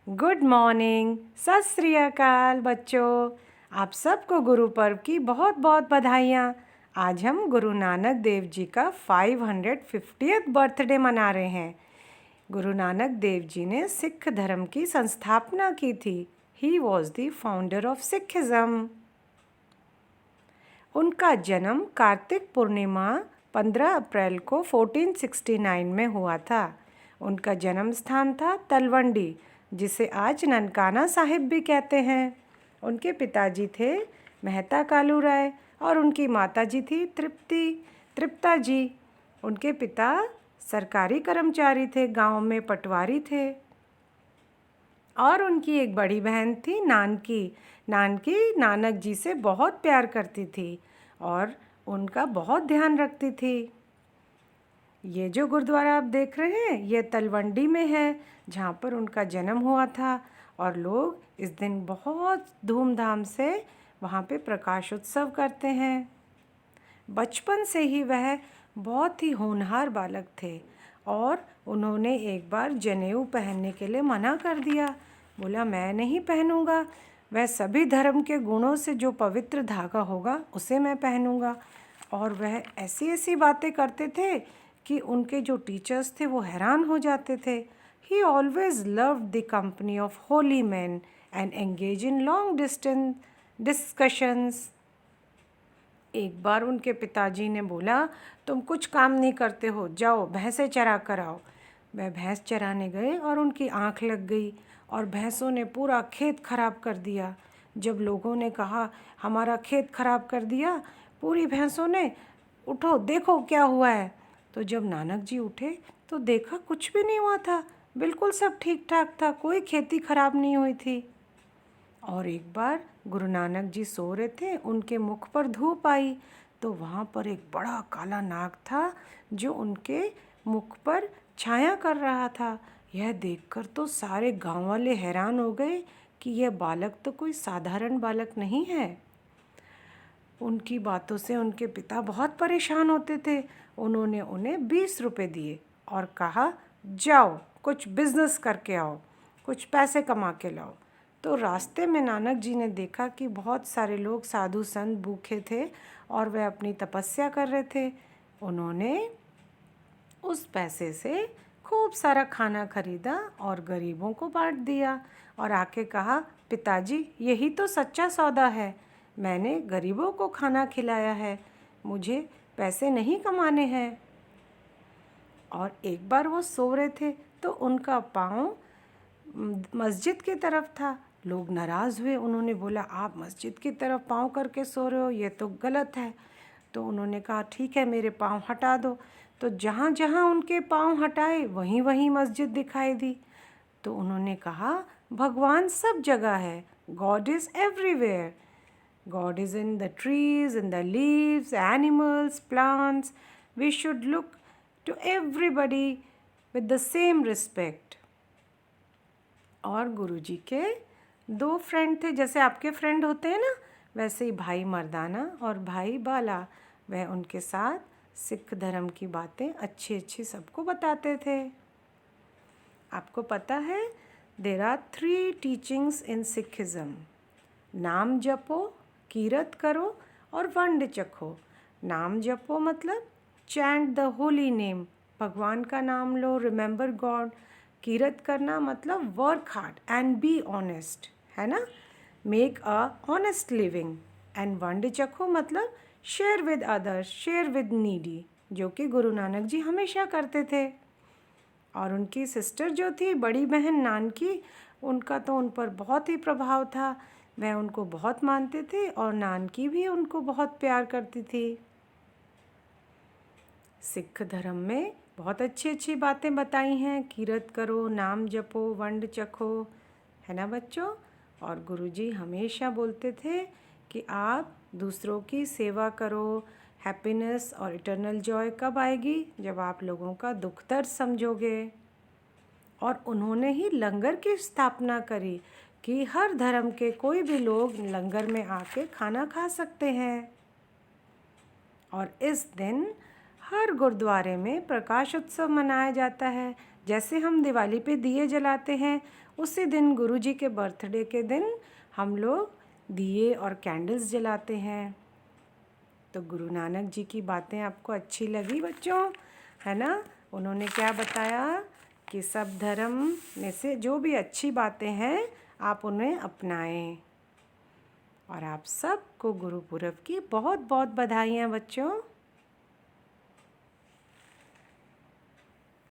Good morning, सत श्री अकाल बच्चों। आप सबको गुरु पर्व की बहुत बहुत बधाइयाँ। आज हम गुरु नानक देव जी का 550th बर्थडे मना रहे हैं। गुरु नानक देव जी ने सिख धर्म की संस्थापना की थी। He was the founder of Sikhism. उनका जन्म कार्तिक पूर्णिमा 15 अप्रैल को 1469 में हुआ था। उनका जन्म स्थान था तलवंडी, जिसे आज ननकाना साहिब भी कहते हैं। उनके पिताजी थे मेहता कालू राय और उनकी माताजी थी तृप्ता जी। उनके पिता सरकारी कर्मचारी थे, गांव में पटवारी थे। और उनकी एक बड़ी बहन थी नानकी। नानकी नानक जी से बहुत प्यार करती थी और उनका बहुत ध्यान रखती थी। ये जो गुरुद्वारा आप देख रहे हैं, ये तलवंडी में है, जहाँ पर उनका जन्म हुआ था। और लोग इस दिन बहुत धूमधाम से वहाँ पे प्रकाश उत्सव करते हैं। बचपन से ही वह बहुत ही होनहार बालक थे और उन्होंने एक बार जनेऊ पहनने के लिए मना कर दिया। बोला, मैं नहीं पहनूंगा, वह सभी धर्म के गुणों से जो पवित्र धागा होगा उसे मैं पहनूंगा। और वह ऐसी ऐसी बातें करते थे कि उनके जो टीचर्स थे वो हैरान हो जाते थे। ही always loved the company of Holi man and engage in long distance discussions. एक बार उनके पिताजी ने बोला, तुम कुछ काम नहीं करते हो, जाओ भैंसें चरा कर आओ। वह भैंस चराने गए और उनकी आंख लग गई और भैंसों ने पूरा खेत खराब कर दिया। जब लोगों ने कहा हमारा खेत खराब कर दिया, पूरी भैंसों ने, उठो देखो क्या हुआ है। तो जब नानक जी उठे तो देखा कुछ भी नहीं हुआ था, बिल्कुल सब ठीक ठाक था, कोई खेती खराब नहीं हुई थी। और एक बार गुरु नानक जी सो रहे थे, उनके मुख पर धूप आई तो वहाँ पर एक बड़ा काला नाग था जो उनके मुख पर छाया कर रहा था। यह देखकर तो सारे गांव वाले हैरान हो गए कि यह बालक तो कोई साधारण बालक नहीं है। उनकी बातों से उनके पिता बहुत परेशान होते थे। उन्होंने उन्हें 20 रुपये दिए और कहा, जाओ कुछ बिजनेस करके आओ, कुछ पैसे कमा के लाओ। तो रास्ते में नानक जी ने देखा कि बहुत सारे लोग साधु संत भूखे थे और वे अपनी तपस्या कर रहे थे। उन्होंने उस पैसे से खूब सारा खाना खरीदा और गरीबों को बांट दिया और आके कहा, पिताजी यही तो सच्चा सौदा है, मैंने गरीबों को खाना खिलाया है, मुझे पैसे नहीं कमाने हैं। और एक बार वो सो रहे थे तो उनका पाँव मस्जिद की तरफ था। लोग नाराज़ हुए, उन्होंने बोला, आप मस्जिद की तरफ पाँव करके सो रहे हो, ये तो गलत है। तो उन्होंने कहा, ठीक है मेरे पाँव हटा दो। तो जहाँ जहाँ उनके पाँव हटाए वहीं वहीं मस्जिद दिखाई दी। तो उन्होंने कहा, भगवान सब जगह है, God is everywhere. God is in the trees, in the leaves, animals, plants. We should look to everybody with the same respect. और गुरुजी के 2 फ्रेंड थे, जैसे आपके फ्रेंड होते हैं ना, वैसे ही भाई मर्दाना और भाई बाला। वह उनके साथ सिख धर्म की बातें अच्छी अच्छी सबको बताते थे। आपको पता है, there are 3 teachings in Sikhism. नाम जपो, कीरत करो और वंड चखो। नाम जपो मतलब चैंट द होली नेम, भगवान का नाम लो, रिमेंबर गॉड। कीरत करना मतलब work hard and be honest, है ना, make a honest living. And वंड चखो मतलब share with others, share with needy, जो कि गुरु नानक जी हमेशा करते थे। और उनकी सिस्टर जो थी, बड़ी बहन नानकी, उनका तो उन पर बहुत ही प्रभाव था। वह उनको बहुत मानते थे और नानकी भी उनको बहुत प्यार करती थी। सिख धर्म में बहुत अच्छी अच्छी बातें बताई हैं, कीरत करो, नाम जपो, वंड चखो, है ना बच्चों। और गुरुजी हमेशा बोलते थे कि आप दूसरों की सेवा करो। हैप्पीनेस और इटर्नल जॉय कब आएगी? जब आप लोगों का दुख दर्द समझोगे। और उन्होंने ही लंगर की स्थापना करी कि हर धर्म के कोई भी लोग लंगर में आके खाना खा सकते हैं। और इस दिन हर गुरुद्वारे में प्रकाश उत्सव मनाया जाता है। जैसे हम दिवाली पे दिए जलाते हैं, उसी दिन गुरुजी के बर्थडे के दिन हम लोग दिए और कैंडल्स जलाते हैं। तो गुरु नानक जी की बातें आपको अच्छी लगी बच्चों, है ना? उन्होंने क्या बताया कि सब धर्म में से जो भी अच्छी बातें हैं आप उन्हें अपनाएं। और आप सबको गुरु पुरब की बहुत बहुत बधाइयाँ बच्चों।